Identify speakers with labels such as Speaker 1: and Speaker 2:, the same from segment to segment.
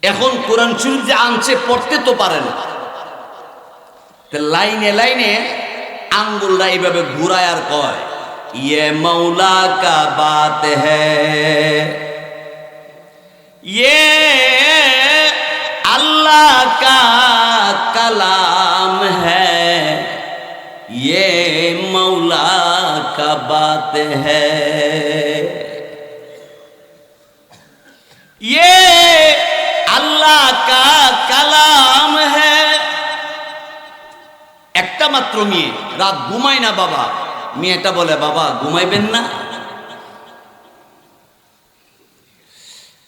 Speaker 1: এখন কোরআন শরীফ যে আনছে পড়তে তো পারে না, লাইনে লাইনে আঙ্গুলরা এইভাবে ঘুরায় আর কয় ইয়ে মৌলা কা বাত হ্যায়, ইয়ে अल्लाह का कलाम है, ये मौला का बात है, ये अल्लाह का कलाम है। একটা মাত্র মেয়ে রাত ঘুমায় না বাবা, মেয়েটা বলে বাবা ঘুমাইবেন না?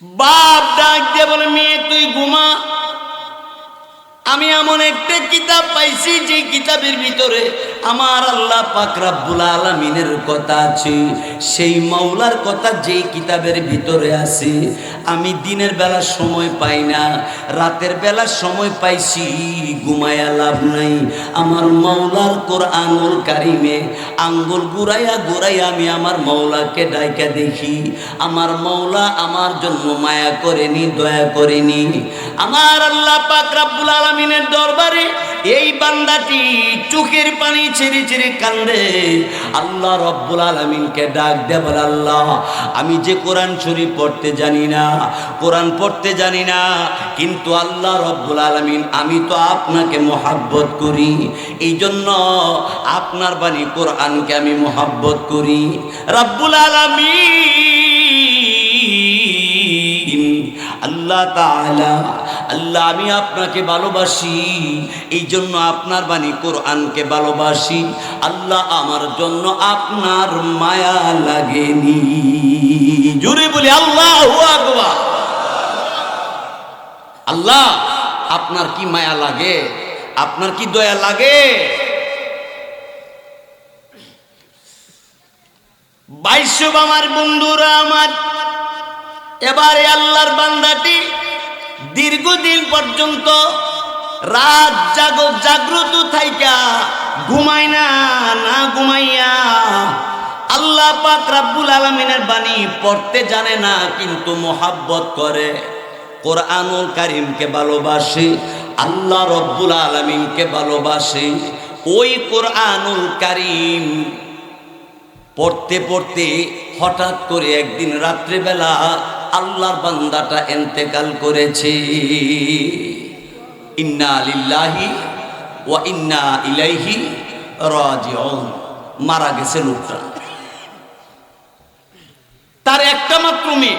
Speaker 1: বাপ ডাক দিয়ে বলে মেয়ে তুই ঘুমা, আমি এমন একটা কিতাব পাইছি যে কিতাবের ভিতরে আমার আল্লাহ পাক রব্বুল আলামিনের কথা আছে, সেই মাওলার কথা যেই কিতাবের ভিতরে আছে। আমি দিনের বেলা সময় পাই না, রাতের বেলা সময় পাইছি, ঘুমায়া লাভ নাই। আমার মাওলার কোরআনুল কারিমে আঙ্গুল ঘুরাইয়া ঘুরাইয়া আমি আমার মাওলাকে ডাইকা দেখি। আমার মাওলা আমার জন্য মায়া করেনি, দয়া করেনি। আমার আল্লাহ পাক রব্বুল আলামিনের দরবারে এই বান্দাটি চোখের পানি ছেড়ে ছেড়ে কান্দে। আল্লাহ রব্বুল আলামিনকে ডাক দে বলে আল্লাহ আমি যে কোরআন শরীফ পড়তে জানি না, কোরআন পড়তে জানি না, কিন্তু আল্লাহ রব্বুল আলামিন আমি তো আপনাকে মহব্বত করি, এই জন্য আপনার বাণী কোরআনকে আমি মহব্বত করি। রব্বুল আলামিন আল্লাহ তাআলা, আল্লাহ আমি আপনাকে ভালোবাসি, এই জন্য আপনার বাণী কোরআনকে ভালোবাসি। আল্লাহ আমার জন্য আপনার মায়া লাগেনি। জোরে বলি আল্লাহু আকবার। আল্লাহ আপনার কি মায়া লাগে, আপনার কি দয়া লাগে? বাইশব আমার বন্ধুরা আমার, এবারে আল্লাহর বান্দাটি দীর্ঘদিন পর্যন্ত রাত জাগ্রত থাইকা ঘুমায় না, না ঘুমাইয়া আল্লাহ পাক রব্বুল আলামিনের বাণী পড়তে জানে না, কিন্তু মোহাব্বত করে, কোরআনুল কারীমকে ভালোবাসে, আল্লাহ রব্বুল আলামিনকে ভালোবাসে। ওই কোরআনুল কারীম পড়তে পড়তে হঠাৎ করে একদিন রাত্রিবেলা আল্লাহর বান্দাটা ইন্তেকাল করেছে। ইন্না লিল্লাহি ওয়া ইন্না ইলাইহি রাজিউন, মারা গেছে লোকটা। তার একটা মাত্র মেয়ে।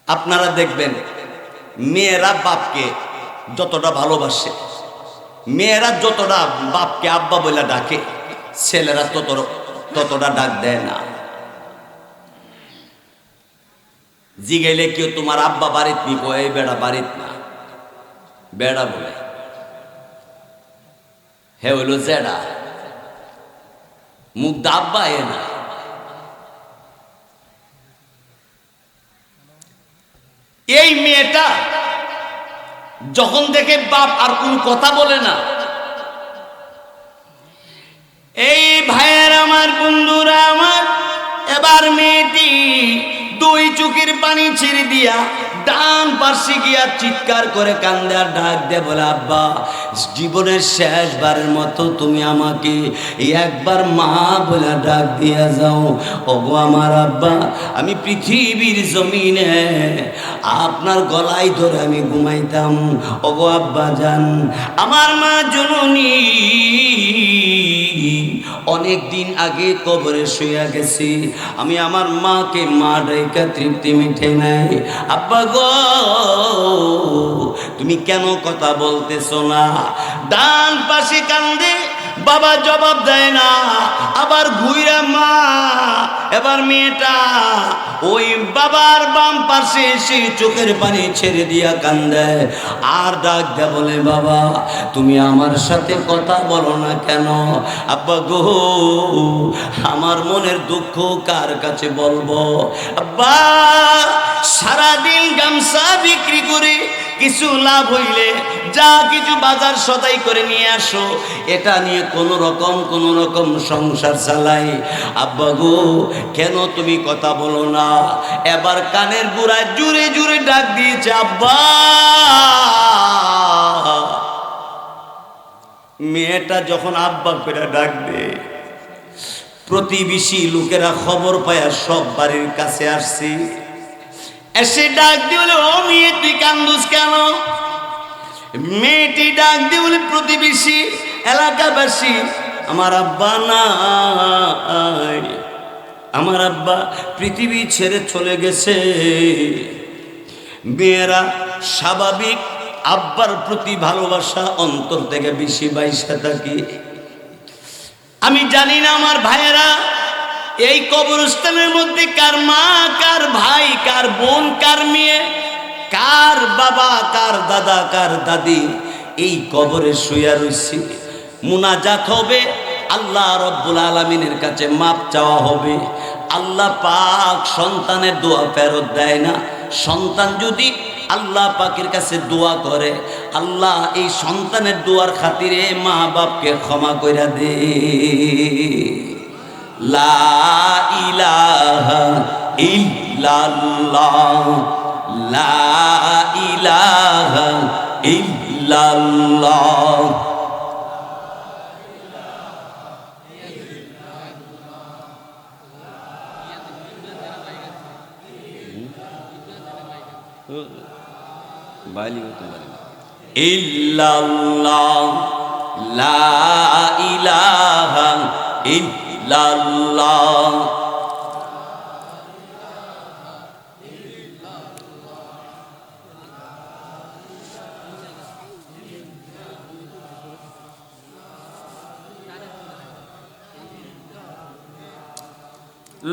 Speaker 1: আপনারা দেখবেন মেয়েরা বাপকে যতটা ভালোবাসে, মেয়েরা যতটা বাপকে আব্বা বলে ডাকে, ছেলেরা ততটা ডাক দেয় না। জিগাইলে কেউ তোমার আব্বা বাড়িত নি, কয় বেড়া বাড়িত না, বেড়া বলে, হে হইল জেডা, মুখ দা আব্বা এ না। এই মেয়েটা যখন দেখে বাপ আর কোন কথা বলে না, এই ভাইয়ের আমার, বন্ধুরা আমার, এবার মেয়েটি দুই চোখের পানি ছেড়ে দিয়া ডান পাশে গিয়া চিৎকার করে কান্দে আর ডাক দিয়ে বলে আব্বা জীবনের শেষবারের মতো তুমি আমাকে একবার মা বলে ডাক দিয়া যাও। ওগো আমার আব্বা, আমি পৃথিবীর জমিনে আপনার গলায় ধরে আমি ঘুমাইতাম। ওগো আব্বা জান, আমার মা জননী অনেক দিন আগে কবরে শুয়ে গেছি, আমি আমার মাকে মা ডাইকা তৃপ্তি মিঠে নাই। আব্বা গো তুমি কেন কথা বলতেছো না? ডান পাশে কান্দে, বাবা জবাব দেয় না, আবার ঘুইরা মা, এবার মেয়েটা ওই বাবার বাম পাশে এসে চোখের পানি ছেড়ে দিয়া কান্দে আর ডাক দেয়া বলে বাবা তুমি আমার সাথে কথা বলো না কেন? আব্বা গো আমার মনের দুঃখ কার কাছে বলবো? আব্বা সারাদিন গামছা বিক্রি করে কিছু লাভ হইলে যা কিছু বাজার সদাই করে নিয়ে আসো, এটা নিয়ে কোনো রকম সংসার চালাই। আব্বা গো, কেন তুমি কথা বলো না? এবার কানের গোড়ায় জুড়ে জুড়ে ডাক দিয়েছে, আব্বা। মেয়েটা যখন আব্বা করে ডাক দে, প্রতিবেশী লোকেরা খবর পায়া সব বাড়ির কাছে আসছে, এসে ডাক দিয়ে বলে, ও মেয়ে তুই কান্দুস কেন? মেয়েটি ডাক দিয়ে বলে, প্রতিবেশী এলাকাবাসী, আমার আব্বা নাই, আমার আব্বা পৃথিবী ছেড়ে চলে গেছে। মেয়েরা স্বাভাবিক আব্বার প্রতি ভালোবাসা অন্তর থেকে বেশি বাইসা থাকে। আমি জানি না আমার ভাইয়েরা, এই কবরস্থানের মধ্যে কার মা, কার ভাই, কার বোন, কার মেয়ে, কার বাবা, কার দাদা, কার দাদি এই কবরে শুয়ে রয়েছে। মুনাজাত হবে, আল্লাহ রব্বুল আলামিনের কাছে মাপ চাওয়া হবে। আল্লাহ পাক সন্তানের দোয়া ফেরত দেয় না। সন্তান যদি আল্লাহ পাকের কাছে দোয়া করে, আল্লাহ এই সন্তানের দোয়ার খাতিরে মা বাপকে ক্ষমা কইরা দে। লা ইলাহা ইল্লাল্লাহ, লা ইলাহা ইল্লাল্লাহ। ইল্লাল্লাহ, লা ইলাহা ইল্লাল্লাহ।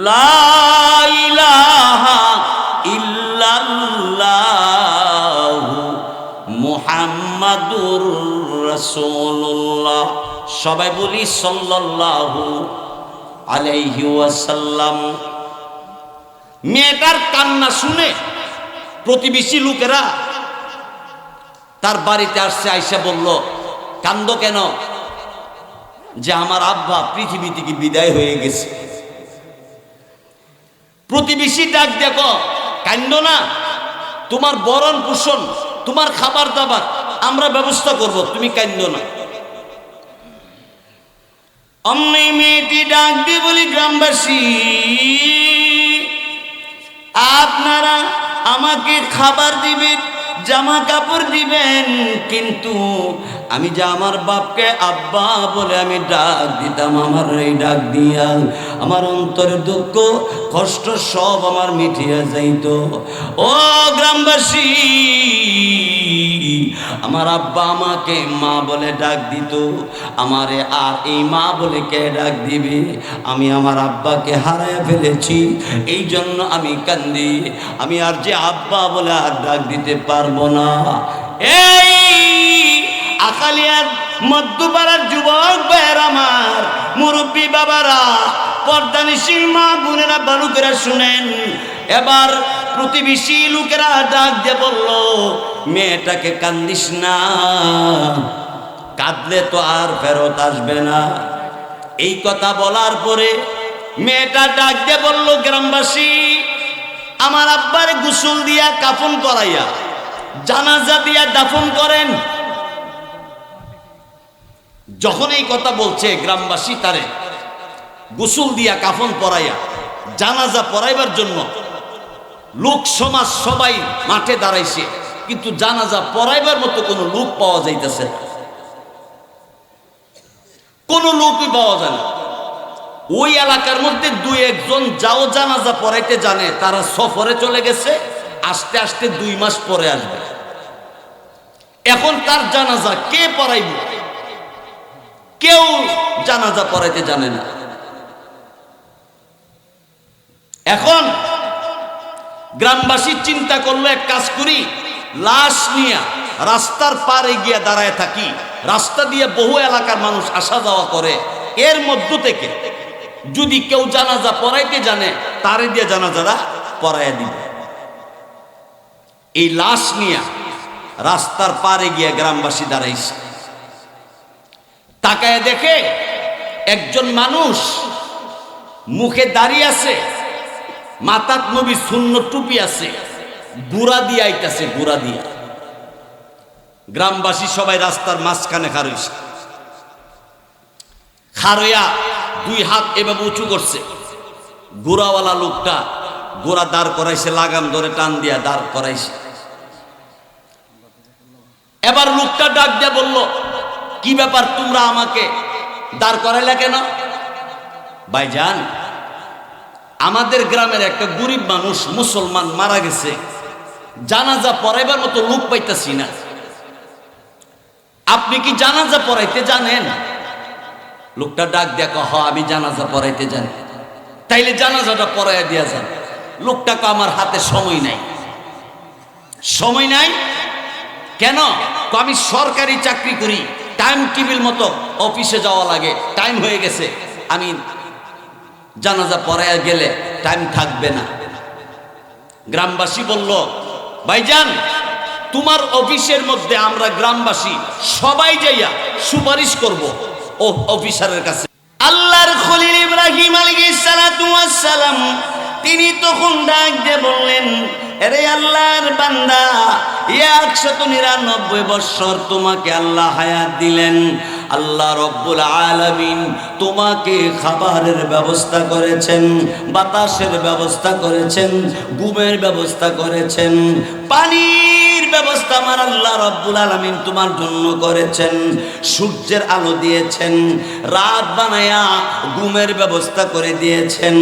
Speaker 1: লা ইলাহা ইল্লাল্লাহ মুহাম্মাদুর রাসূলুল্লাহ। সবাই বলি সাল্লাল্লাহু আলাইহি ওয়াসাল্লাম। মেয়েটার কান্না শুনে প্রতিবেশী লোকেরা তার বাড়িতে আসছে, আইসা বলল, কান্দো কেন? যে আমার আব্বা পৃথিবী থেকে বিদায় হয়ে গেছে। প্রতিবেশী ডাক, দেখো কান্দো না, তোমার বরণ পোষণ, তোমার খাবার দাবার আমরা ব্যবস্থা করব, তুমি কান্দো না। অমনি মেয়েটি ডাক দিয়ে বলি, গ্রামবাসী আপনারা আমাকে খাবার দিবেন, জামা কাপড় দিবেন, কিন্তু আমি যে আমার বাপকে আব্বা বলে আমি ডাক দিতাম, আমার এই ডাক দিয়া আমার অন্তরের দুঃখ কষ্ট সব আমার মিটিয়ে যাইত। ও গ্রামবাসী, আমার আব্বা আমাকে মা বলে ডাক দিত, আমারে আর এই মা বলে কে ডাক দিবে? আমি আমার আব্বাকে হারায় ফেলেছি, এই জন্য আমি কান্দি। আমি আর যে আব্বা বলে আর ডাক দিতে পারবো না। এই আকালিয়ার মধ্যপাড়ার যুবক ভাইয়ের, আমার মুরব্বী বাবারা, পর্দানিশীল মা বোনেরা, বালুকেরা শুনেন। এবার প্রতিবেশী লোকেরা ডাক দিয়ে বলল, মেয়েটাকে কান্দিস না, কাঁদলে তো আর ফেরত আসবে না। এই কথা বলার পরে মেয়েটা ডাক দিয়ে বলল, গ্রামবাসী আমার আব্বার গোসল দিয়া কাফন করাইয়া জানাজা দিয়া দাফন করেন। যখন এই কথা বলছে, গ্রামবাসী তারে গোসল দিয়া কাফন পরাইয়া জানাজা পরাইবার জন্য লোক সমাজ সবাই মাঠে দাঁড়াইছে, কিন্তু জানাজা পরাইবার মতো কোনো লোক পাওয়া যাইতেছে না, কোনো লোকই পাওয়া যায় না। ওই এলাকার মধ্যে দুই একজন যাও জানাজা পড়াইতে জানে, তারা সফরে চলে গেছে, আস্তে আস্তে 2 মাস পরে আসবে। এখন তার জানাজা কে পড়াইব? কেউ জানাজা পড়াইতে জানে না। এখন গ্রামবাসী চিন্তা করলো, এক কাজ করি, লাশ নিয়ে রাস্তার পারে গিয়ে দাঁড়ায় থাকি। রাস্তা দিয়ে বহু এলাকার মানুষ আসা যাওয়া করে, এর মধ্য থেকে যদি কেউ জানাজা পড়াইতে জানে, তারে দিয়ে জানাজারা পড়াইয়া দিবে। এই লাশ নিয়ে রাস্তার পারে গিয়ে গ্রামবাসী দাঁড়াইছে, তাকায় দেখে একজন মানুষ মুখে দাঁড়িয়ে আছে, মাথাত নবী সুন্নত টুপি আছে, বুড়া দিয়ে আইতাছে, বুড়া দিয়া। গ্রামবাসী সবাই রাস্তার মাঝখানে খারইছে, খারইয়া দুই হাত এভাবে উঁচু করছে। গোড়াওয়ালা লোকটা গোড়া দাঁড় করাইছে, লাগাম ধরে টান দিয়া দাঁড় করাইছে। এবার লোকটা ডাক দিয়া বলল, কি ব্যাপার, তোমরা আমাকে দাঁড় করাইলা কেন? ভাইজান, আমাদের গ্রামের একটা গরিব মানুষ মুসলমান মারা গেছে, জানাজা পড়াইবার মতো লোক পাইতাছি না। আপনি কি জানাজা পড়াইতে জানেন? লোকটা ডাক দিয়া কহ, আমি জানাজা পড়াইতে জানি। তাইলে জানাজাটা পড়াইয়া দিয়া যান। লোকটাকে আমার হাতে সময় নাই। সময় নাই কেন? আমি সরকারি চাকরি করি, টাইম টেবিল মতো অফিসে যাওয়া লাগে, টাইম হয়ে গেছে, আমি জানাজা পড়াইয়া গেলে টাইম থাকবে না। গ্রামবাসী বলল, ভাইজান, তোমার অফিসের মধ্যে আমরা গ্রামবাসী সবাই যাইয়া সুপারিশ করব ও অফিসারের কাছে। আল্লাহর খলিল ইব্রাহিম আলাইহিস সালাতু ওয়াস সালাম তিনি তখন ডাক দিয়ে বললেন, আরে আল্লাহর বান্দা, 199 বছর তোমাকে আল্লাহ হায়াত দিলেন। আল্লাহ রব্বুল আলামিন তোমাকে খাবারের ব্যবস্থা করেছেন, বাতাসের ব্যবস্থা করেছেন, ঘুমের ব্যবস্থা করেছেন, পানির ব্যবস্থা আমার আল্লাহ রব্বুল আলামিন তোমার জন্য করেছেন, সূর্যের আলো দিয়েছেন, রাত বানায়া ঘুমের ব্যবস্থা করে দিয়েছেন,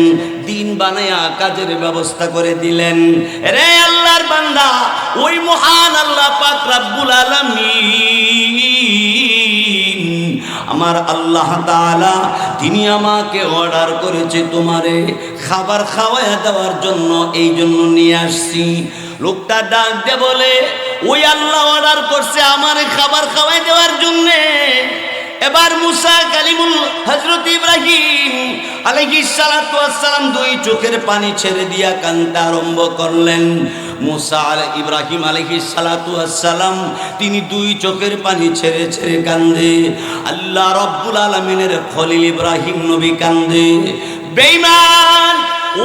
Speaker 1: দিন বানায়া কাজের ব্যবস্থা করে দিলেন। রে আল্লাহর বান্দা, ওই মহান আল্লাহ পাক রব্বুল আলামিন আমার আল্লাহ তাআলা তিনি আমাকে অর্ডার করেছে তোমারে খাবার খাওয়ায়া দেওয়ার জন্য, এই জন্য নিয়ে আসছি। লোকটা ডাক দিয়ে বলে, ওই আল্লাহ অর্ডার করছে আমারে খাবার খাওয়াই দেওয়ার জন্য। এবার মুসা কালিমুল হযরত ইব্রাহিম আলাইহিস সালাতু ওয়াস সালাম দুই চোখের পানি ছেড়ে দিয়া কাঁদতে আরম্ভ করলেন। মুসা ইব্রাহিম আলাইহিস সালাতু ওয়াস সালাম তিনি দুই চোখের পানি ছেড়ে ছেড়ে কাঁদে। আল্লাহ রব্বুল আলামিনের খলিল ইব্রাহিম নবী কাঁদে। বেঈমান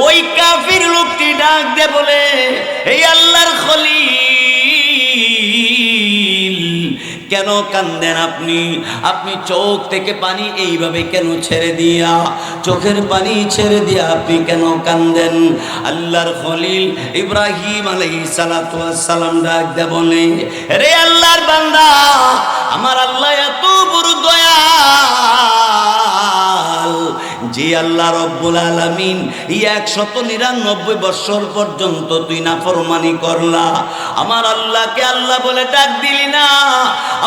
Speaker 1: ওই কাফির লোকটি ডাক দিয়ে বলে, এই আল্লাহর খলিল, কেন কান্দেন আপনি? আপনি চোখ থেকে পানি এইভাবে কেন ছেড়ে দিয়া, চোখের পানি ছেড়ে দিয়া আপনি কেন কান্দেন? আল্লাহর খলিল ইব্রাহিম আলাইহিস সালাতু ওয়াস সালাম ডাক দিয়ে বলে, রে আল্লাহর বান্দা, আমার আল্লাহ এত বড় দয়াল যে আল্লাহ রব্বুল আলামিন 199 বছর পর্যন্ত তুই নাফরমানি করলা, আমার আল্লাহকে আল্লাহ বলে ডাক দিলি না,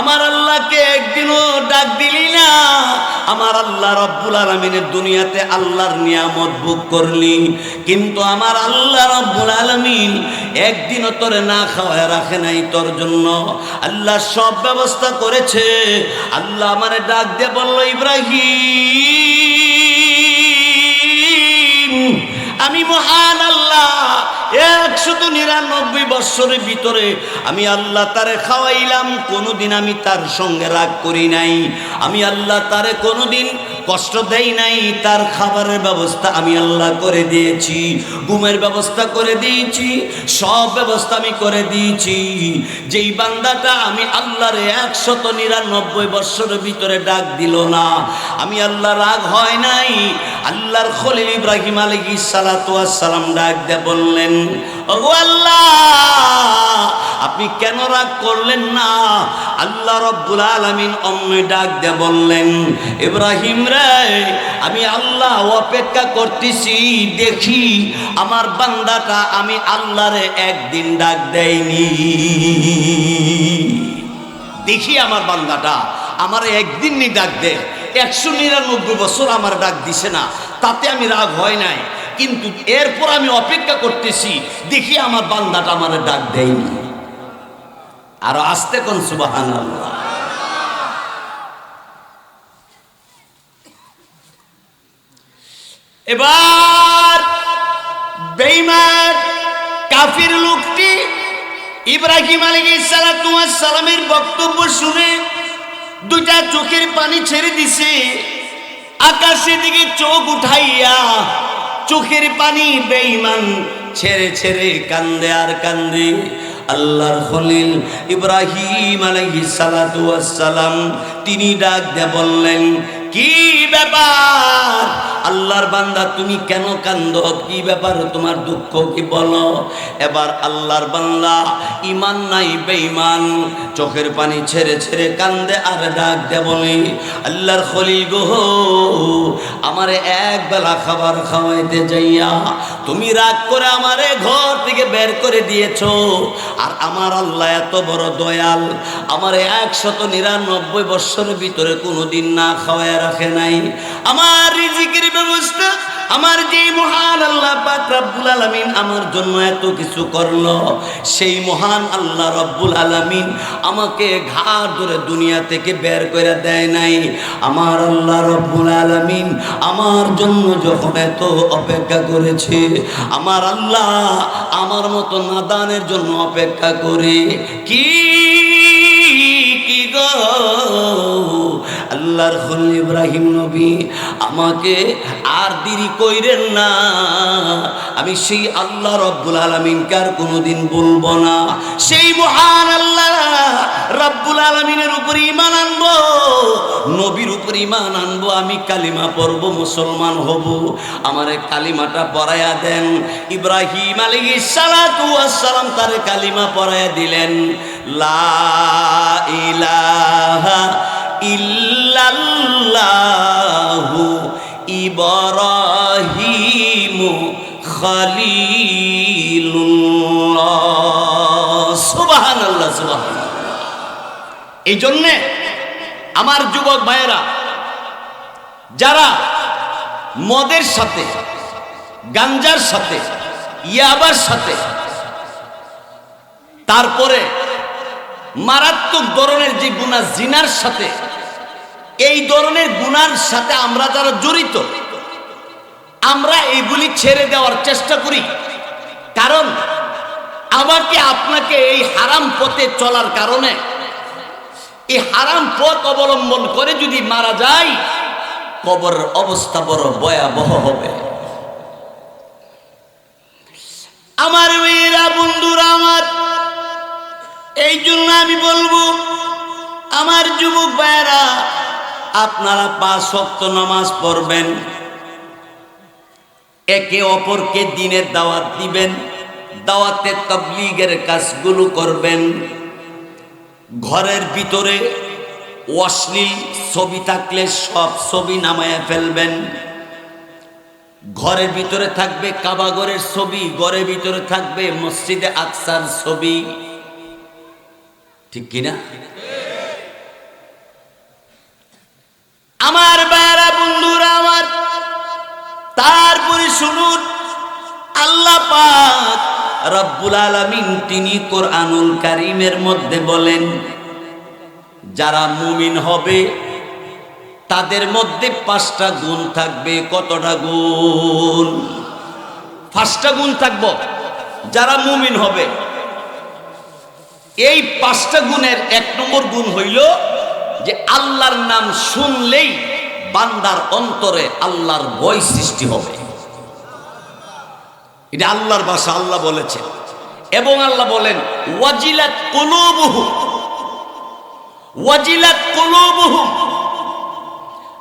Speaker 1: আমার আল্লাহকে একদিনও ডাক দিলি না, আমার আল্লাহ রব্বুল আলামিনের দুনিয়াতে আল্লাহর নিয়ামত ভোগ করলি, কিন্তু আমার আল্লাহ রব্বুল আলামিন একদিনও তোরে না খাওয়ায় রাখে নাই তোর জন্য। আল্লাহ সব ব্যবস্থা করেছে। আল্লাহ আমারে ডাক দিয়ে বলল, ইব্রাহিম, আমি মহান আল্লাহ 199 বছরের ভিতরে আমি আল্লাহ তারে খাওয়াইলাম, কোনোদিন আমি তার সঙ্গে রাগ করি নাই, আমি আল্লাহ তারে কোনোদিন কষ্ট দেই নাই, তার খাবারের ব্যবস্থা আমি আল্লাহ করে দিয়েছি, ঘুমের ব্যবস্থা করে দিয়েছি, সব ব্যবস্থা আমি করে দিয়েছি। যেই বান্দাটা আমি আল্লাহর 199 বছরের ভিতরে ডাক দিল না, আমি আল্লাহ রাগ হয় নাই। আল্লাহর খলিল ইব্রাহিম আলাইহিস সালাতু ওয়াস সালাম ডাক দিয়ে বললেন, ওগো আল্লাহ, আপনি কেন রাগ করলেন না? আল্লাহ রব্বুল আলামিন অমনি ডাক দিয়ে বললেন, ইব্রাহিম রে, আমি আল্লাহ অপেক্ষা করতেছি, দেখি আমার বান্দাটা আমি আল্লাহরে একদিন ডাক দেয়নি, দেখি আমার বান্দাটা আমার একদিনই ডাক দেয়। 199 বছর আমার ডাক দিছে না, তাতে আমি রাগ হয় নাই, কিন্তু এরপর আমি অপেক্ষা করতেছি, দেখি আমার বান্দাটা আমার ডাক দেয়নি। আরো আস্তে কোন সুবহানাল্লাহ। এবার বেঈমান কাফির লোকটি ইব্রাহিম আলাইহিস সালাতু ওয়াস সালামের বক্তব্য শুনে দুইটা চোখের পানি ছেড়ে দিছে, আকাশের দিকে চোখ উঠাইয়া চোখের পানি বেঈমান ছেড়ে ছেড়ে কান্দে আর কান্দে। আল্লাহর খলিল ইব্রাহিম আলাইহিস সালাতু ওয়াস সালাম তিনি ডাক দিয়ে বললেন, কি ব্যাপার আল্লাহর বান্দা, তুমি কেন কান্দো? কি ব্যাপার, তোমার দুঃখ কি বলো? এবার আল্লাহর বান্দা ইমান নাই বেঈমান চোখের পানি ছেড়ে ছেড়ে কান্দে আর ডাক দে বলে, আল্লাহর খলিল গো, আমারে এক বেলা খাবার খাওয়াইতে যাইয়া তুমি রাগ করে আমারে ঘর থেকে বের করে দিয়েছো। আর আমার আল্লাহ এত বড় দয়াল, আমারে 199 বৎসরের ভিতরে কোনোদিন না খাওয়ায় রাখে নাই। আমার রিজিকের ব্যবস্থা আমার যে মহান আল্লাহ পাক রব্বুল আলামিন আমার জন্য এত কিছু করলো, সেই মহান আল্লাহ রব্বুল আলামিন আমাকে ঘাড় ধরে দুনিয়া থেকে বের করে দেয় নাই। আমার আল্লাহ রব্বুল আলামিন আমার জন্য যখন এত অপেক্ষা করেছে, আমার আল্লাহ আমার মতো নাদানের জন্য অপেক্ষা করে কি গো, আল্লাহর খলিল ইব্রাহিম নবী আমাকে আর দেরি কইরেন না। আমি সেই আল্লাহ রব্বুল আলামিনকে আর কোনোদিন বলবো না। সেই মহান আল্লাহ রব্বুল আলামিনের উপর ঈমান আনবো, নবীর উপর ঈমান আনবো, আমি কালিমা পড়বো, মুসলমান হব। আমারে কালিমাটা পড়ায়া দেন। ইব্রাহিম আলাইহিস সালাতু ওয়াস সালাম তারে কালিমা পড়ায়া দিলেন, লা ইলাহা ইল্লাল্লাহু ইব্রাহিমু খলিলুল্লাহ। সুবহানাল্লাহ, সুবহানাল্লাহ। এই জন্যে আমার যুবক ভাইয়েরা, যারা মদের সাথে, গাঞ্জার সাথে, ইয়াবার সাথে, তারপরে মারাত্মক ধরনের যে গুনাহ জিনার সাথে, এই ধরনের গুনার সাথে আমরা যারা জড়িত, আমরা এইগুলি ছেড়ে দেওয়ার চেষ্টা করি। কারণ আমাকে আপনাকে এই হারাম পথে চলার কারণে, এই হারাম পথ অবলম্বন করে যদি মারা যায়, কবরের অবস্থা বড় ভয়াবহ হবে। আমার মেয়েরা, বন্ধুরা আমার, এই জন্য আমি বলবো আমার যুবক ভাইয়েরা, আপনারা 5 ওয়াক্ত নামাজ পড়বেন, একে অপরকে দ্বীনের দাওয়াত দিবেন, দাওয়াতে তাবলীগের কাজগুলো করবেন। ঘরের ভিতরে অশ্লীল ছবি থাকলে সব ছবি নামায়া ফেলবেন। ঘরের ভিতরে থাকবে কাবাগরের ছবি, ঘরের ভিতরে থাকবে মসজিদে আকসার ছবি, ঠিক কিনা? আমার বারা, বন্ধুরা আমার, তারপরে শুনুন, আল্লাহ পাক রব্বুল আলামিন তিনি কোরআনুল কারীমের মধ্যে বলেন, যারা মুমিন হবে তাদের মধ্যে 5টা গুণ থাকবে। কতটা গুণ? 5টা গুণ থাকবে যারা মুমিন হবে। এই 5টা গুণের 1 নম্বর গুণ হইল যে আল্লাহর নাম শুনলেই বান্দার অন্তরে আল্লাহর ভয় সৃষ্টি হবে। এটা আল্লাহর ভাষা, আল্লাহ বলেছেন। এবং আল্লাহ বলেন, ওয়াজিলাত কুলুবুহুম, ওয়াজিলাত কুলুবুহুম।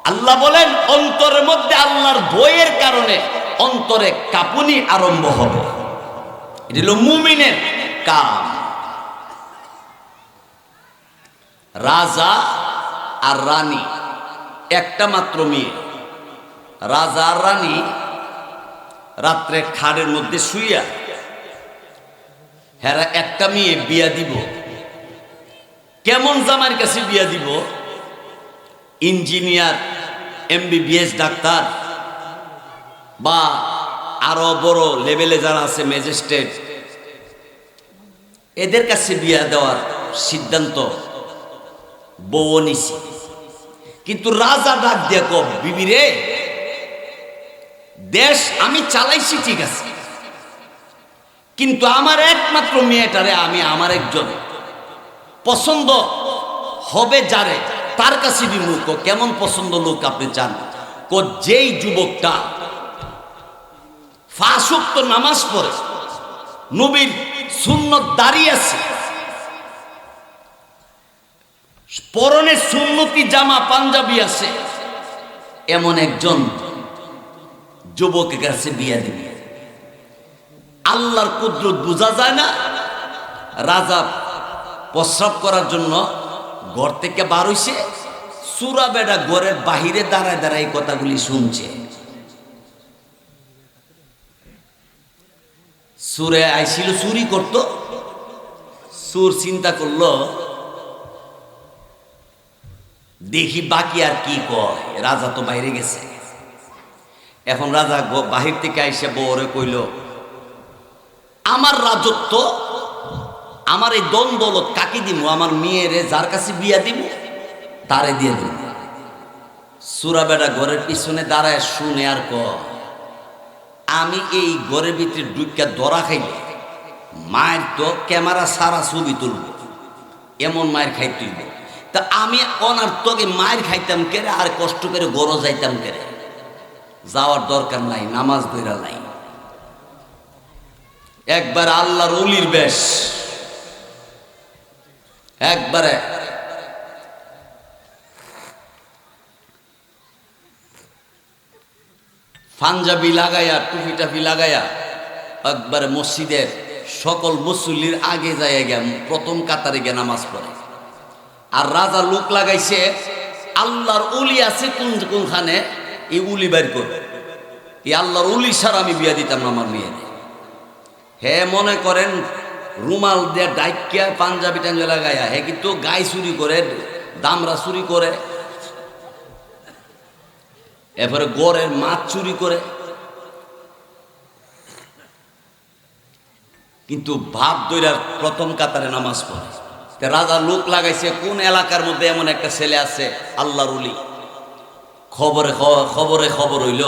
Speaker 1: আল্লাহ বলেন অন্তরের মধ্যে আল্লাহর ভয়ের কারণে অন্তরে কাঁপুনি আরম্ভ হবে। এটা হলো মুমিনের কাম। রাজা আর রানী, একটা মাত্র মেয়ে। রাজা আর রানী রাত্রে খাড়ের মধ্যে শুইয়া হেরা একটা মেয়ে বিয়া দিব। কেমন জামাইয়ের কাছে বিয়া দিব? ইঞ্জিনিয়ার, MBBS ডাক্তার, বা আরো বড় লেভেলে যারা আছে ম্যাজিস্ট্রেট, এদের কাছে বিয়া দেওয়ার সিদ্ধান্ত বউ নিছে। কিন্তু রাজা ডাক দিয়ে কব, বিবি রে, দেশ আমি চালাইছি ঠিক আছে, কিন্তু আমার একমাত্র মেয়েটারে আমি আমার একজন পছন্দ হবে যারে তার কাছে বিমুখ। কেমন পছন্দ লোক আপনি চান? যেই যুবকটা 5 ওয়াক্ত নামাজ পড়ে, নবীর সুন্নত দাঁড়িয়ে আছে, পরনে সুন্নতি জামা পাঞ্জাবি আছে, এমন একজন যুবকের কাছে বিয়ে দিবে। আল্লাহর কুদরত বোঝা যায় না। রাজা প্রস্রাব করার জন্য ঘর থেকে বার হইছে, সুরা বেটা ঘরের বাহিরে দাঁড়ায় দাঁড়ায় এই কথাগুলি শুনছে। সুরে আইছিল চুরি করত, সুর চিন্তা করলো দেখি বাকি আর কি কয়। রাজা তো বাইরে গেছে। এখন রাজা বাহির থেকে আইসে বউরে কইল, আমার রাজত্ব, আমার এই দন দৌলত কাকে দিব? আমার মেয়েরে যার কাছে বিয়া দিব তারে দিয়ে দিব। সুরা বেটা ঘরের পিছনে দাঁড়ায় শুনে আর কয়, আমি এই ঘরের ভিতরে ঢুকিয়া ধরা খাইলে মায়ের তো ক্যামেরা সারা ছবি তুলব, এমন মায়ের খাই তুলব। তা আমি অনার তোকে মায়ের খাইতাম কেরে, আর কষ্ট করে গরো যাইতাম কেরে? যাওয়ার দরকার নাই, নামাজ ধইরা নাই। একবার আল্লাহর ওলির বেশ, একবারে পাঞ্জাবি লাগাইয়া টুপি টাপি লাগাইয়া একবারে মসজিদের সকল মুসল্লির আগে যায় গিয়া প্রথম কাতারে গিয়ে নামাজ পড়ে। আর রাজা লোক লাগাইছে, আল্লাহর উলি আছে কোনখানে, এই উলি বাইর করবে। এই আল্লাহর উলি ছাড়া আমি বিয়া দিতাম না আমার মেয়ের। হে মনে করেন রুমাল দিয়ে ডাইকিয়া পাঞ্জাবি টাঞ্জাবি লাগাইয়া, হে কিন্তু গায়ে চুরি করে, দামরা চুরি করে, এরপরে গড়ের মাছ চুরি করে। কিন্তু ভাব দইরার প্রথম কাতারে নামাজ পড়ে। রাজা লোক লাগাইছে, কোন এলাকার মধ্যে এমন একটা ছেলে আছে আল্লাহর ওলি। খবরে খবর হইল